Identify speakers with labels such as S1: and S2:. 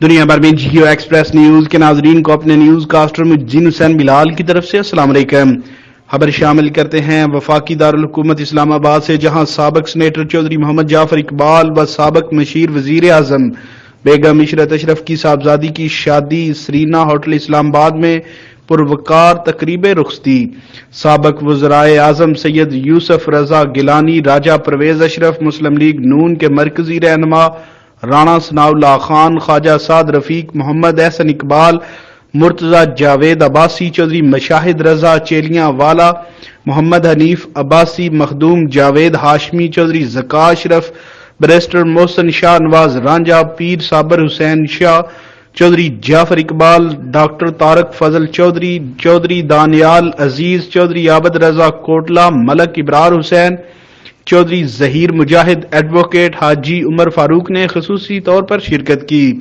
S1: دنیا بھر میں جیو ایکسپریس نیوز کے ناظرین کو اپنے نیوز کاسٹر مجین حسین بلال کی طرف سے السلام علیکم۔ خبر شامل کرتے ہیں وفاقی دارالحکومت اسلام آباد سے، جہاں سابق سینیٹر چودھری محمد جعفر اقبال و سابق مشیر وزیر اعظم بیگم عشرت اشرف کی صاحبزادی کی شادی سرینا ہوٹل اسلام آباد میں پروقار تقریب رخصتی۔ سابق وزرائے اعظم سید یوسف رضا گیلانی، راجہ پرویز اشرف، مسلم لیگ نون کے مرکزی رہنما رانا ثناء اللہ خان، خواجہ سعد رفیق، محمد احسن اقبال، مرتضی جاوید عباسی، چودھری مشاہد رضا چیلیاں والا، محمد حنیف عباسی، مخدوم جاوید ہاشمی، چودھری ذکا اشرف، بیرسٹر محسن شاہ نواز رانجھا، پیر صابر حسین شاہ، چودھری جعفر اقبال، ڈاکٹر طارق فضل چودھری، چودھری دانیال عزیز، چودھری عابد رضا کوٹلہ، ملک ابرار حسین، چودھری ظہیر مجاہد، ایڈوکیٹ حاجی عمر فاروق نے خصوصی طور پر شرکت کی۔